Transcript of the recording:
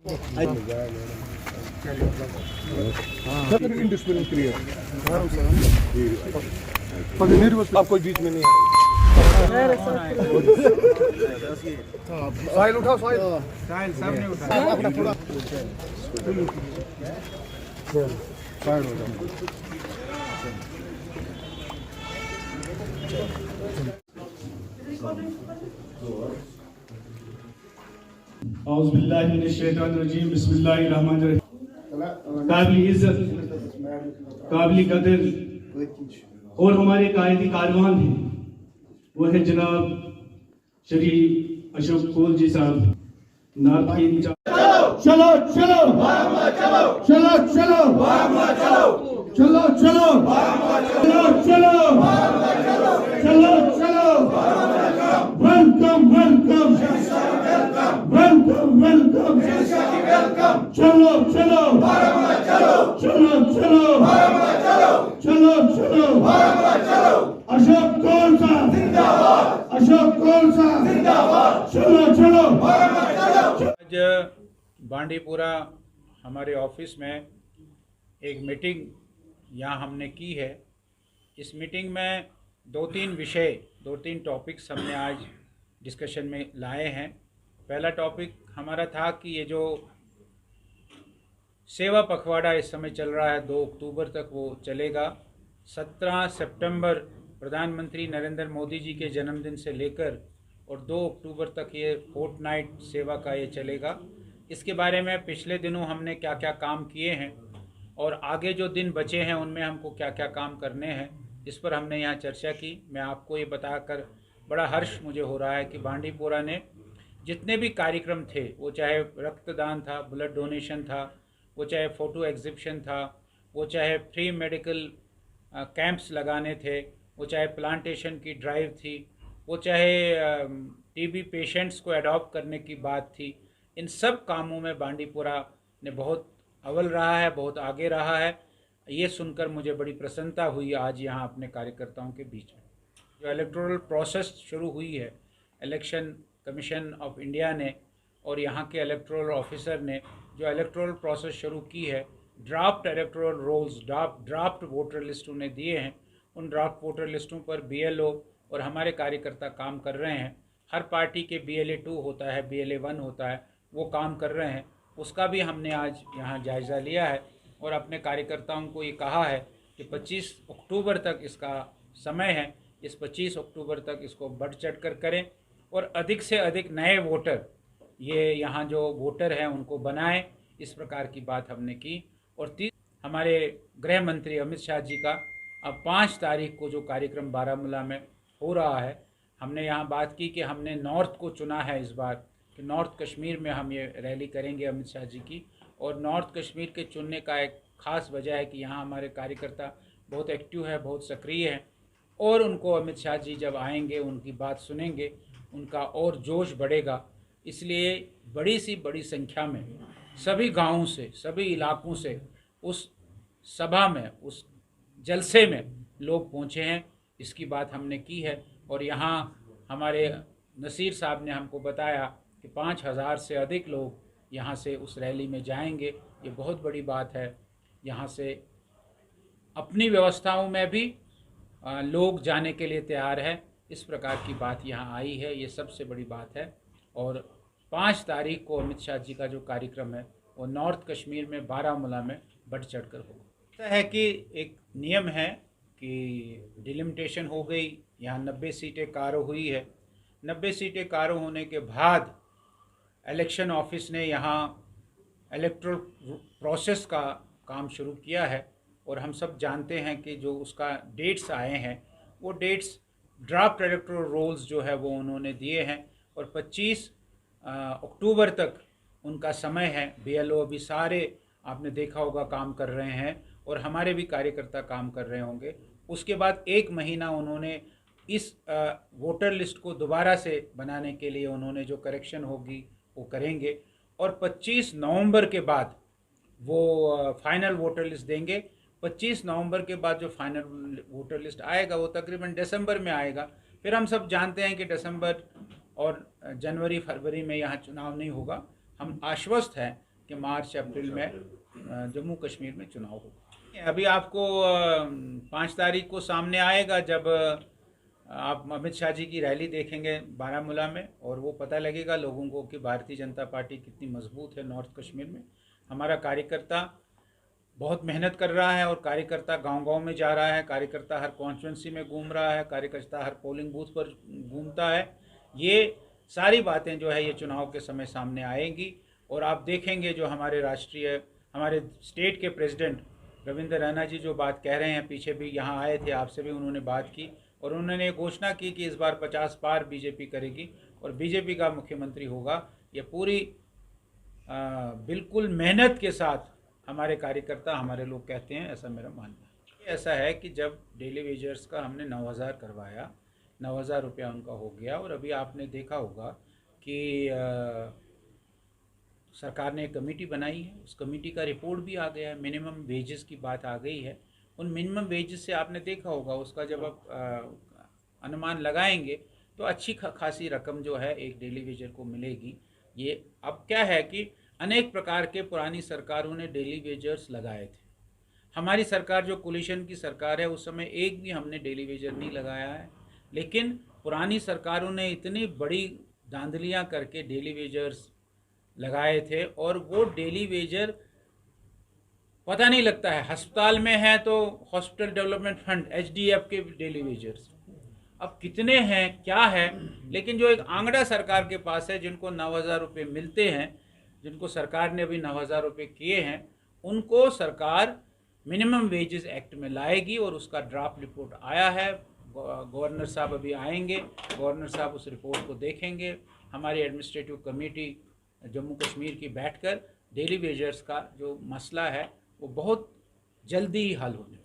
आप कोई बीच में नहीं साहिल उठाओ, साहिल सामने उठाओ, साइड हो जाओ। औज़ुबिल्लाहिमिनश्शैतानिर्रजीम बिस्मिल्लाहिर्रहमानिर्रहीम। काबिल इज्जत, काबिल कदर और हमारे कायदी कारवान हैं, वो है जनाब श्री अशोक कोल जी साहब। नात की चलो चलो चलो चलो चलो चलो चलो चलो चलो चलो वेलकम वेलकम वेलकम वेलकम चलो चलो चलो चलो चलो चलो अशोक कौल साहब जिंदाबाद, अशोक कौल साहब जिंदाबाद, चलो चलो। आज बांडीपुरा हमारे ऑफिस में एक मीटिंग यहाँ हमने की है। इस मीटिंग में दो तीन टॉपिक्स हमने आज डिस्कशन में लाए हैं। पहला टॉपिक हमारा था कि ये जो सेवा पखवाड़ा इस समय चल रहा है 2 अक्टूबर तक वो चलेगा। 17 सितंबर प्रधानमंत्री नरेंद्र मोदी जी के जन्मदिन से लेकर और 2 अक्टूबर तक ये फोर्टनाइट सेवा का ये चलेगा। इसके बारे में पिछले दिनों हमने क्या क्या काम किए हैं और आगे जो दिन बचे हैं उनमें हमको क्या क्या काम करने हैं, इस पर हमने यहाँ चर्चा की। मैं आपको ये बताकर बड़ा हर्ष मुझे हो रहा है कि बांडीपुरा ने जितने भी कार्यक्रम थे, वो चाहे रक्तदान था, ब्लड डोनेशन था, वो चाहे फ़ोटो एग्जिबिशन था, वो चाहे फ्री मेडिकल कैंप्स लगाने थे, वो चाहे प्लांटेशन की ड्राइव थी, वो चाहे टीबी पेशेंट्स को अडॉप्ट करने की बात थी, इन सब कामों में बांडीपुरा ने बहुत अव्वल रहा है, बहुत आगे रहा है। ये सुनकर मुझे बड़ी प्रसन्नता हुई आज यहाँ अपने कार्यकर्ताओं के बीच में। जो इलेक्टोरल प्रोसेस शुरू हुई है, इलेक्शन कमीशन ऑफ इंडिया ने और यहाँ के इलेक्टोरल ऑफिसर ने जो इलेक्टोरल प्रोसेस शुरू की है, draft electoral rolls, draft voter list उन्हें दिए हैं। उन ड्राफ्ट वोटर लिस्टों पर BLO और हमारे कार्यकर्ता काम कर रहे हैं। हर पार्टी के BLA 2 होता है, BLA 1 होता है, वो काम कर रहे हैं। उसका भी हमने आज यहाँ जायज़ा लिया है और अपने कार्यकर्ताओं को ये कहा है कि 25 अक्टूबर तक इसका समय है। इस 25 अक्टूबर तक इसको बढ़ चढ़ कर करें और अधिक से अधिक नए वोटर, ये यहाँ जो वोटर हैं उनको बनाएं। इस प्रकार की बात हमने की। और हमारे गृह मंत्री अमित शाह जी का अब 5 तारीख को जो कार्यक्रम बारामूला में हो रहा है, हमने यहाँ बात की कि हमने नॉर्थ को चुना है इस बार कि नॉर्थ कश्मीर में हम ये रैली करेंगे अमित शाह जी की। और नॉर्थ कश्मीर के चुनने का एक ख़ास वजह है कि यहाँ हमारे कार्यकर्ता बहुत एक्टिव है, बहुत सक्रिय हैं और उनको अमित शाह जी जब आएंगे, उनकी बात सुनेंगे, उनका और जोश बढ़ेगा। इसलिए बड़ी संख्या में सभी गाँवों से, सभी इलाकों से उस सभा में, उस जलसे में लोग पहुँचे हैं। इसकी बात हमने की है और यहाँ हमारे नसीर साहब ने हमको बताया कि 5000 से अधिक लोग यहाँ से उस रैली में जाएंगे। ये बहुत बड़ी बात है। यहाँ से अपनी व्यवस्थाओं में भी लोग जाने के लिए तैयार है। इस प्रकार की बात यहाँ आई है, ये सबसे बड़ी बात है। और 5 तारीख को अमित शाह जी का जो कार्यक्रम है वो नॉर्थ कश्मीर में बारामूला में बढ़ चढ़ कर होगा। ऐसा है कि एक नियम है कि डिलिमिटेशन हो गई, यहाँ 90 सीटें कारो हुई है। 90 सीटें कारो होने के बाद इलेक्शन ऑफिस ने यहाँ इलेक्टोरल प्रोसेस का काम शुरू किया है और हम सब जानते हैं कि जो उसका डेट्स आए हैं वो डेट्स ड्राफ्ट इलेक्टोरल रोल्स जो है वो उन्होंने दिए हैं और 25 अक्टूबर तक उनका समय है। BLO अभी सारे आपने देखा होगा काम कर रहे हैं और हमारे भी कार्यकर्ता काम कर रहे होंगे। उसके बाद 1 महीना उन्होंने इस वोटर लिस्ट को दोबारा से बनाने के लिए उन्होंने जो करेक्शन होगी वो करेंगे और 25 नवंबर के बाद वो फाइनल वोटर लिस्ट देंगे। 25 नवंबर के बाद जो फाइनल वोटर लिस्ट आएगा वो तकरीबन दिसंबर में आएगा। फिर हम सब जानते हैं कि दिसंबर और जनवरी फरवरी में यहाँ चुनाव नहीं होगा। हम आश्वस्त हैं कि मार्च अप्रैल में जम्मू कश्मीर में चुनाव होगा। अभी आपको 5 तारीख को सामने आएगा जब आप अमित शाह जी की रैली देखेंगे बारामूला में, और वो पता लगेगा लोगों को कि भारतीय जनता पार्टी कितनी मजबूत है नॉर्थ कश्मीर में। हमारा कार्यकर्ता बहुत मेहनत कर रहा है और कार्यकर्ता गांव-गांव में जा रहा है, कार्यकर्ता हर कॉन्स्टिट्यूंसी में घूम रहा है, कार्यकर्ता हर पोलिंग बूथ पर घूमता है। ये सारी बातें जो है ये चुनाव के समय सामने आएंगी, और आप देखेंगे जो हमारे स्टेट के प्रेसिडेंट रविंद्र रैना जी जो बात कह रहे हैं, पीछे भी यहाँ आए थे, आपसे भी उन्होंने बात की और उन्होंने घोषणा की कि इस बार 50 पार बीजेपी करेगी और बीजेपी का मुख्यमंत्री होगा। ये पूरी बिल्कुल मेहनत के साथ हमारे कार्यकर्ता, हमारे लोग कहते हैं, ऐसा मेरा मानना है। ऐसा है कि जब डेली वेजर्स का हमने 9000 करवाया, 9000 रुपया उनका हो गया, और अभी आपने देखा होगा कि सरकार ने एक कमेटी बनाई है, उस कमेटी का रिपोर्ट भी आ गया है, मिनिमम वेजेस की बात आ गई है। उन मिनिमम वेजेस से आपने देखा होगा उसका जब आप अनुमान लगाएंगे तो अच्छी खासी रकम जो है एक डेली वेजर को मिलेगी। ये अब क्या है कि अनेक प्रकार के पुरानी सरकारों ने डेली वेजर्स लगाए थे। हमारी सरकार जो कोलिशन की सरकार है उस समय एक भी हमने डेली वेजर नहीं लगाया है, लेकिन पुरानी सरकारों ने इतनी बड़ी धांधलियाँ करके डेली वेजर्स लगाए थे, और वो डेली वेजर पता नहीं लगता है। अस्पताल में है तो हॉस्पिटल डेवलपमेंट फंड HDF के डेली वेजर्स अब कितने हैं क्या है, लेकिन जो एक आंकड़ा सरकार के पास है, जिनको 9000 रुपये मिलते हैं, जिनको सरकार ने अभी 9000 रुपये किए हैं, उनको सरकार मिनिमम वेजेस एक्ट में लाएगी और उसका ड्राफ्ट रिपोर्ट आया है। गवर्नर साहब अभी आएंगे, गवर्नर साहब उस रिपोर्ट को देखेंगे। हमारी एडमिनिस्ट्रेटिव कमेटी जम्मू कश्मीर की बैठकर डेली वेजर्स का जो मसला है वो बहुत जल्दी ही हल होने